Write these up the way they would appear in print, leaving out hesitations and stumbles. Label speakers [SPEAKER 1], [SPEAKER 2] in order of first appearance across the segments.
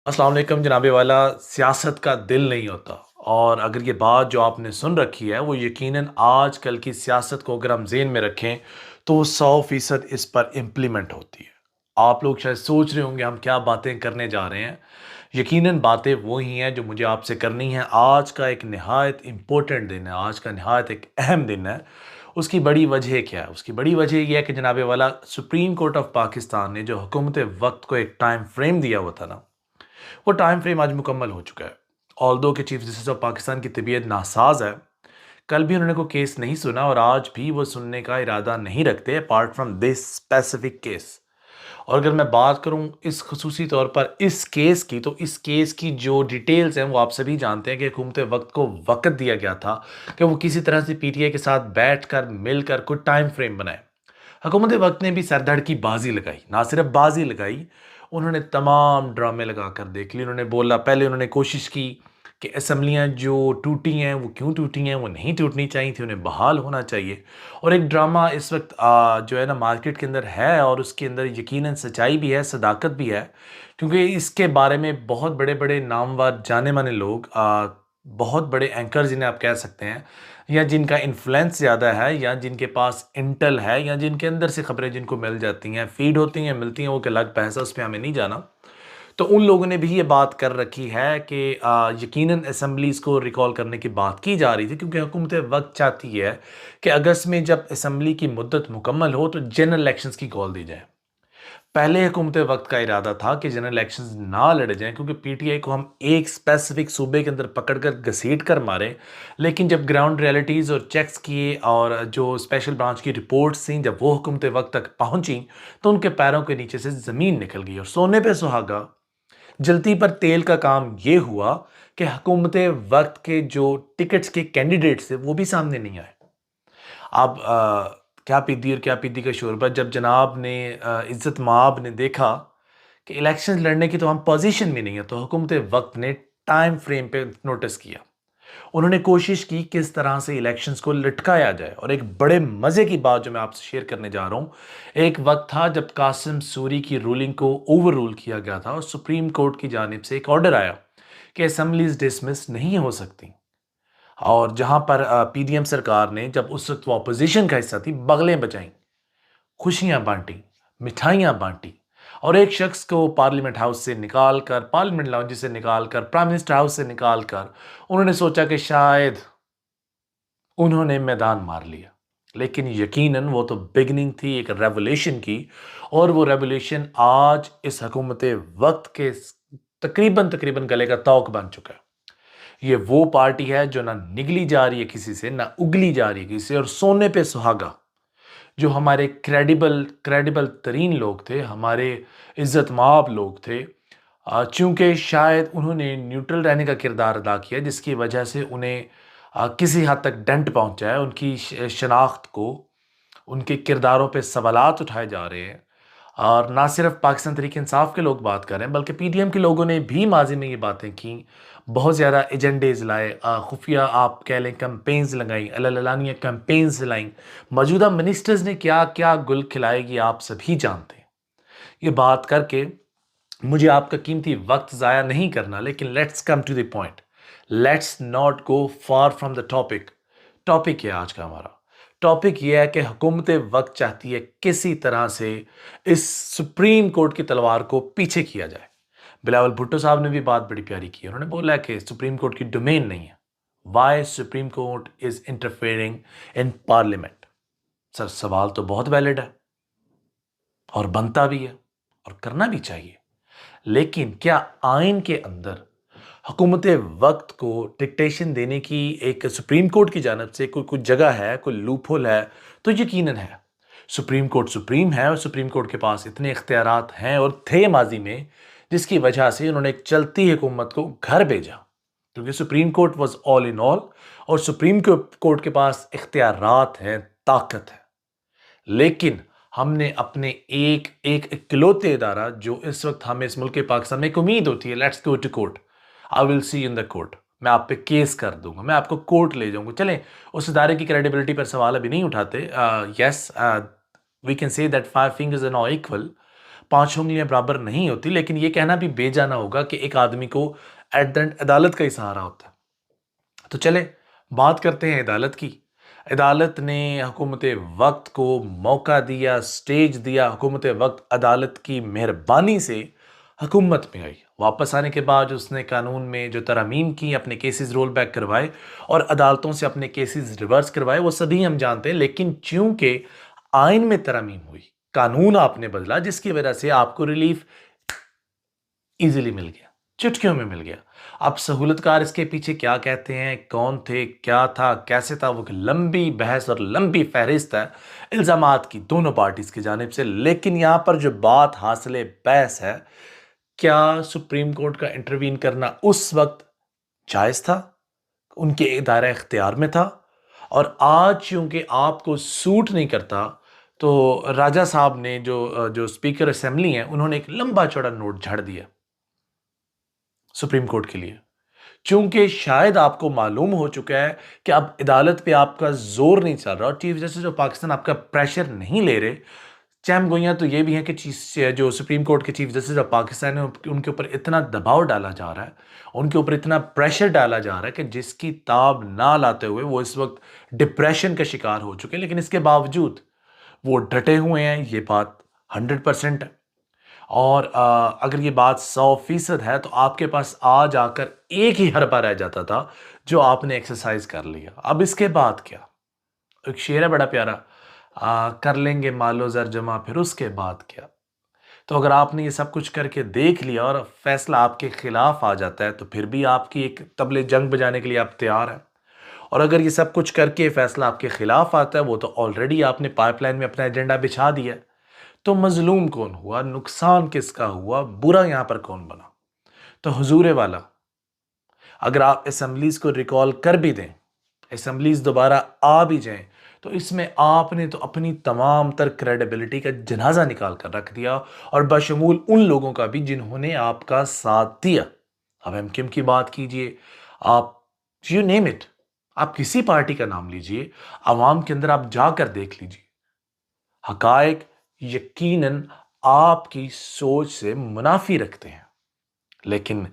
[SPEAKER 1] अस्सलाम वालेकुम जनाबे वाला। सियासत का दिल नहीं होता। और अगर ये बात जो आपने सुन रखी है वो यकीनन आजकल की सियासत को अगर हम जेन में रखें तो वो 100% इस पर इम्प्लीमेंट होती है। आप लोग शायद सोच रहे होंगे हम क्या बातें करने जा रहे हैं। यकीनन बातें वो ही हैं जो मुझे आपसे करनी है। आज का एक नहायत इम्पोर्टेंट दिन है, आज का नहायत एक अहम दिन है। उसकी बड़ी वजह क्या है? उसकी बड़ी वजह यह है कि जनाबे वाला सुप्रीम कोर्ट ऑफ पाकिस्तान ने जो हुकूमत वक्त को एक टाइम फ्रेम दिया हुआ था ना, वो टाइम फ्रेम आज मुकम्मल हो चुका है। ऑल्दो के चीफ जस्टिस ऑफ पाकिस्तान की तबीयत नासाज है। कल भी उन्होंने कोई केस नहीं सुना और आज भी वो सुनने का इरादा नहीं रखते apart from this specific case. और अगर मैं बात करूं इस खसूसी तौर पर इस केस की, तो इस केस की जो डिटेल्स हैं वो आप सभी जानते हैं कि हुकूमत वक्त को वक्त दिया गया था कि वो किसी तरह से पीटीआई के साथ बैठ कर मिलकर कोई टाइम फ्रेम बनाए। हुकूमत वक्त ने भी सरधड़ की बाजी लगाई, ना सिर्फ बाजी लगाई, उन्होंने तमाम ड्रामे लगा कर देख लिए। उन्होंने बोला, पहले उन्होंने कोशिश की कि असम्बलियाँ जो टूटी हैं वो क्यों टूटी हैं, वो नहीं टूटनी चाहिए थी, उन्हें बहाल होना चाहिए। और एक ड्रामा इस वक्त जो है ना मार्केट के अंदर है और उसके अंदर यकीनन सच्चाई भी है, सदाकत भी है, क्योंकि इसके बारे में बहुत बड़े बड़े नामवर जाने माने लोग, बहुत बड़े एंकर जिन्हें आप कह सकते हैं, या जिनका इन्फ्लुएंस ज़्यादा है, या जिनके पास इंटेल है, या जिनके अंदर से खबरें जिनको मिल जाती हैं, फीड होती हैं, मिलती हैं, वो एक अलग बहस है, उस पर हमें नहीं जाना। तो उन लोगों ने भी ये बात कर रखी है कि यकीनन असम्बलीज़ को रिकॉल करने की बात की जा रही थी, क्योंकि हुकूमत वक्त चाहती है कि अगस्त में जब असम्बली की मुद्दत मुकम्मल हो तो जनरल इलेक्शंस की कॉल दी जाए। पहले हुकूमत वक्त का इरादा था कि जनरल इलेक्शंस ना लड़े जाएं, क्योंकि पीटीआई को हम एक स्पेसिफिक सूबे के अंदर पकड़कर घसीट कर मारे। लेकिन जब ग्राउंड रियलिटीज़ और चेक्स किए और जो स्पेशल ब्रांच की रिपोर्ट्स थी, जब वो हुकूमत वक्त तक पहुंची, तो उनके पैरों के नीचे से ज़मीन निकल गई और सोने पे सुहागा, जलती पर तेल का काम ये हुआ कि हुकूमत वक्त के जो टिकट्स के कैंडिडेट्स थे वो भी सामने नहीं आए। अब क्या पीदी और क्या पीदी का शोरबा, जब जनाब ने इज़्ज़त माब ने देखा कि इलेक्शन लड़ने की तो हम पोजीशन में नहीं है, तो हुकूमत वक्त ने टाइम फ्रेम पे नोटिस किया। उन्होंने कोशिश की किस तरह से इलेक्शंस को लटकाया जाए। और एक बड़े मज़े की बात जो मैं आपसे शेयर करने जा रहा हूँ, एक वक्त था जब कासिम सूरी की रूलिंग को ओवर रूल किया गया था और सुप्रीम कोर्ट की जानिब से एक ऑर्डर आया कि असम्बलीज डिसमिस नहीं हो सकती। और जहां पर पीडीएम सरकार ने, जब उस वक्त वो अपोजिशन का हिस्सा थी, बगलें बजाई, खुशियां बांटी, मिठाइयां बांटी, और एक शख्स को पार्लियामेंट हाउस से निकाल कर, पार्लियामेंट लाउंज से निकाल कर, प्राइम मिनिस्टर हाउस से निकाल कर, उन्होंने सोचा कि शायद उन्होंने मैदान मार लिया। लेकिन यकीनन वो तो बिगनिंग थी एक रेवोल्यूशन की, और वो रेवोल्यूशन आज इस हुकूमत वक्त के तकरीबन तकरीबन गले का तौक बन चुका है। ये वो पार्टी है जो ना निगली जा रही है किसी से, ना उगली जा रही है किसी से, और सोने पे सुहागा जो हमारे क्रेडिबल क्रेडिबल तरीन लोग थे, हमारे इज्जत माब लोग थे, चूंकि शायद उन्होंने न्यूट्रल रहने का किरदार अदा किया, जिसकी वजह से उन्हें किसी हद तक डेंट पहुंचा है उनकी शनाख्त को। उनके किरदारों पे सवालात उठाए जा रहे हैं। और ना सिर्फ पाकिस्तान तहरीक इंसाफ के लोग बात कर रहे हैं, बल्कि पीडीएम के लोगों ने भी माजी में ये बातें की, बहुत ज़्यादा एजेंडेज लाए, खुफिया आप कह लें कैंपेन्स लगाई, अलानिया कैंपेन्स लाई। मौजूदा मिनिस्टर्स ने क्या क्या गुल खिलाएगी आप सभी जानते हैं। ये बात करके मुझे आपका कीमती वक्त ज़ाया नहीं करना, लेकिन let's come to the point. Let's not go far from the topic. Topic है आज का हमारा, टॉपिक यह है कि हुकूमत वक्त चाहती है किसी तरह से इस सुप्रीम कोर्ट की तलवार को पीछे किया जाए। बिलावल भुट्टो साहब ने भी बात बड़ी प्यारी की, उन्होंने बोला कि सुप्रीम कोर्ट की डोमेन नहीं है। Why Supreme Court is interfering in Parliament? Sir, सवाल तो बहुत वैलिड है और बनता भी है और करना भी चाहिए। लेकिन क्या आइन के अंदर हुकूमत वक्त को डिक्टेशन देने की एक सुप्रीम कोर्ट की जानब से कोई कुछ जगह है, कोई लूपहोल है? तो यकीनन है। सुप्रीम कोर्ट सुप्रीम है और सुप्रीम कोर्ट के पास इतने इख्तियारात हैं और थे माजी में, जिसकी वजह से उन्होंने एक चलती हुकूमत को घर भेजा, क्योंकि supreme court was all in all. और सुप्रीम कोर्ट के पास इख्तियारात हैं, ताकत है। लेकिन हमने अपने एक एक इकलौते इदारा, जो इस वक्त हमें इस मुल्क के पाकिस्तान में एक उम्मीद होती है, let's go to court, I will see in the court, मैं आप पे केस कर दूंगा, मैं आपको कोर्ट ले जाऊंगा। चलें, उस इदारे की क्रेडिबिलिटी पर सवाल अभी नहीं उठाते। Yes, we can say that five fingers are not equal, 5 उंगलियां बराबर नहीं होती, लेकिन ये कहना भी बेजाना होगा कि एक आदमी को एट द एंड अदालत का ही सहारा होता है। तो चले बात करते हैं अदालत की। अदालत ने हुकूमत वक्त को मौका दिया, स्टेज दिया। हुकूमत वक्त अदालत की मेहरबानी से हुकूमत में आई। वापस आने के बाद उसने कानून में जो तरमीम की, अपने केसेस रोल बैक करवाए और अदालतों से अपने केसेस रिवर्स करवाए, वो सभी हम जानते हैं। लेकिन चूंकि आइन में तरमीम हुई, कानून आपने बदला, जिसकी वजह से आपको रिलीफ इजीली मिल गया, चुटकियों में मिल गया। अब सहूलतकार इसके पीछे क्या कहते हैं, कौन थे, क्या था, कैसे था, वो एक लंबी बहस और लंबी फहरिस्त है इल्जामात की दोनों पार्टीज की जानिब से। लेकिन यहां पर जो बात हासिल बहस है, क्या सुप्रीम कोर्ट का इंटरवीन करना उस वक्त जायज था, उनके दायरा इख्तियार में था? और आज चूंकि आपको सूट नहीं करता, तो राजा साहब ने जो जो स्पीकर असेंबली हैं, उन्होंने एक लंबा चौड़ा नोट झाड़ दिया सुप्रीम कोर्ट के लिए। चूंकि शायद आपको मालूम हो चुका है कि अब अदालत पे आपका जोर नहीं चल रहा और चीफ जस्टिस ऑफ पाकिस्तान आपका प्रेशर नहीं ले रहे। चैम गोइयां तो ये भी हैं कि जो सुप्रीम कोर्ट के चीफ जस्टिस ऑफ पाकिस्तान है, उनके ऊपर इतना दबाव डाला जा रहा है, उनके ऊपर इतना प्रेशर डाला जा रहा है कि जिसकी ताब ना लाते हुए वो इस वक्त डिप्रेशन का शिकार हो चुके हैं। लेकिन इसके बावजूद वो डटे हुए हैं, ये बात 100% है। और अगर ये बात 100% है, तो आपके पास आज आकर एक ही हरबा रह जाता था जो आपने एक्सरसाइज कर लिया। अब इसके बाद क्या? एक शेर है बड़ा प्यारा, कर लेंगे मालो जर जमा, फिर उसके बाद क्या? तो अगर आपने ये सब कुछ करके देख लिया और फैसला आपके खिलाफ आ जाता है, तो फिर भी आपकी एक तबले जंग बजाने के लिए आप तैयार हैं। और अगर ये सब कुछ करके फैसला आपके खिलाफ आता है, वो तो ऑलरेडी आपने पाइपलाइन में अपना एजेंडा बिछा दिया है। तो मजलूम कौन हुआ, नुकसान किसका हुआ, बुरा यहां पर कौन बना? तो हुजूर वाला, अगर आप असम्बलीज को रिकॉल कर भी दें, असम्बलीज दोबारा आ भी जाएं, तो इसमें आपने तो अपनी तमाम तर क्रेडिबिलिटी का जनाजा निकाल कर रख दिया, और बशमूल उन लोगों का भी जिन्होंने आपका साथ दिया। अब एमक्यूएम की बात कीजिए, आप यू नेम इट, आप किसी पार्टी का नाम लीजिए, आवाम के अंदर आप जाकर देख लीजिए, हकायक यकीनन आपकी सोच से मुनाफी रखते हैं। लेकिन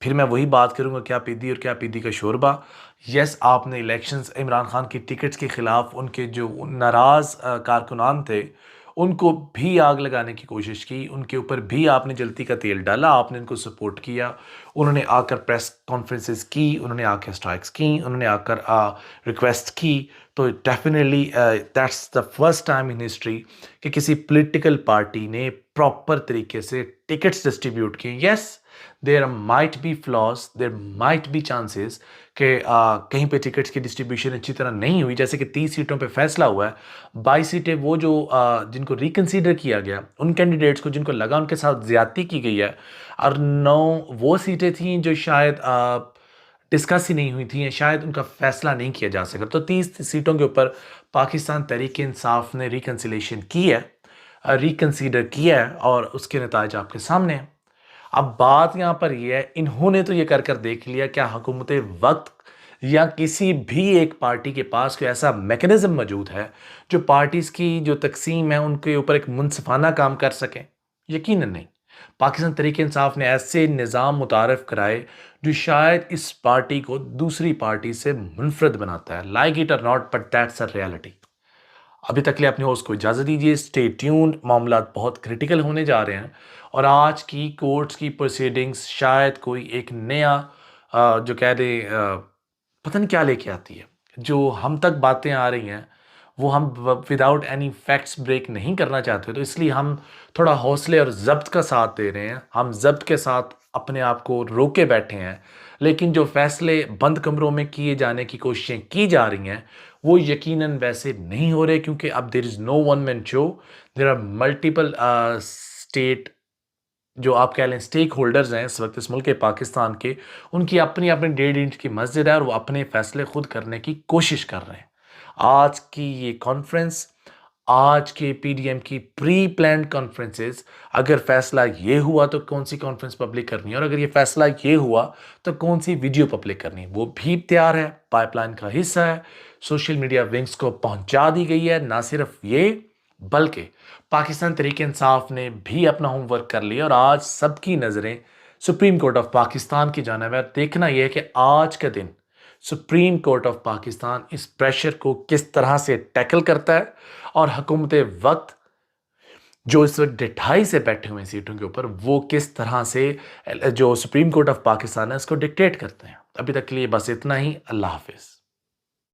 [SPEAKER 1] फिर मैं वही बात करूंगा, क्या पीदी और क्या पीदी का शोरबा। यस, आपने इलेक्शंस इमरान खान की टिकट्स के खिलाफ उनके जो नाराज कारकुनान थे, उनको भी आग लगाने की कोशिश की, उनके ऊपर भी आपने जलती का तेल डाला, आपने उनको सपोर्ट किया। उन्होंने आकर प्रेस कॉन्फ्रेंसेस की, उन्होंने आकर स्ट्राइक्स की, उन्होंने आकर रिक्वेस्ट की। तो definitely that's the first time in history कि किसी पॉलिटिकल पार्टी ने प्रॉपर तरीके से टिकट्स डिस्ट्रीब्यूट किए। Yes, there might be flaws, there might be chances कि कहीं पे टिकट्स की डिस्ट्रीब्यूशन अच्छी तरह नहीं हुई, जैसे कि 30 सीटों पे फैसला हुआ है। 22 सीटें वो जो जिनको रिकन्सीडर किया गया, उन कैंडिडेट्स को जिनको लगा उनके साथ ज्यादती की गई है, और 9 वो सीटें थीं जो शायद डिस्कस ही नहीं हुई थी, या शायद उनका फैसला नहीं किया जा सका। तो 30 सीटों के ऊपर पाकिस्तान तहरीक इंसाफ ने रिकन्सिलेशन की है, रिकन्सीडर किया है, और उसके नताज आपके सामने हैं। अब बात यहाँ पर यह है, इन्होंने तो ये कर कर देख लिया, क्या हुकूमत वक्त या किसी भी एक पार्टी के पास कोई ऐसा मैकेनिज्म मौजूद है जो पार्टीज की जो तकसीम है उनके ऊपर एक मुनसिफाना काम कर सके? यकीनन नहीं। पाकिस्तान तहरीक इंसाफ ने ऐसे निज़ाम मुतारफ़ कराए जो शायद इस पार्टी को दूसरी पार्टी से मुनफरद बनाता है। लाइक इट और not, but that's a reality. अभी तक के लिए अपने होस्ट को इजाज़त दीजिए। स्टे ट्यून्ड, मामला बहुत क्रिटिकल होने जा रहे हैं, और आज की कोर्ट्स की प्रोसीडिंग्स शायद कोई एक नया जो कह दे पता नहीं क्या लेके आती है। जो हम तक बातें आ रही हैं वो हम विदाउट एनी फैक्ट्स ब्रेक नहीं करना चाहते, तो इसलिए हम थोड़ा हौसले और ज़ब्त का साथ दे रहे हैं। हम ज़ब्त के साथ अपने आप को रोके बैठे हैं, लेकिन जो फैसले बंद कमरों में किए जाने की कोशिशें की जा रही हैं, वो यकीनन वैसे नहीं हो रहे, क्योंकि अब there is no one man show. There are multiple state, जो आप कह लें स्टेक होल्डर्स हैं इस वक्त इस मुल्क पाकिस्तान के, उनकी अपनी अपनी 1.5 इंच की मस्जिद है, और वो अपने फैसले खुद करने की कोशिश कर रहे हैं। आज की ये कॉन्फ्रेंस, आज के पीडीएम की प्री प्लान कॉन्फ्रेंसेस, अगर फैसला ये हुआ तो कौन सी कॉन्फ्रेंस पब्लिक करनी है, और अगर ये फैसला ये हुआ तो कौन सी वीडियो पब्लिक करनी है, वो भी तैयार है, पाइपलाइन का हिस्सा है, सोशल मीडिया विंग्स को पहुंचा दी गई है। ना सिर्फ ये, बल्कि पाकिस्तान तहरीक इंसाफ ने भी अपना होमवर्क कर लिया और आज सबकी नज़रें सुप्रीम कोर्ट ऑफ पाकिस्तान की जानिब है। देखना यह है कि आज का दिन सुप्रीम कोर्ट ऑफ पाकिस्तान इस प्रेशर को किस तरह से टैकल करता है और हुकूमत वक्त जो इस वक्त ढिठाई से बैठे हुए हैं सीटों के ऊपर, वो किस तरह से जो सुप्रीम कोर्ट ऑफ पाकिस्तान है इसको डिक्टेट करते हैं। अभी तक के लिए बस इतना ही। अल्लाह हाफिज़।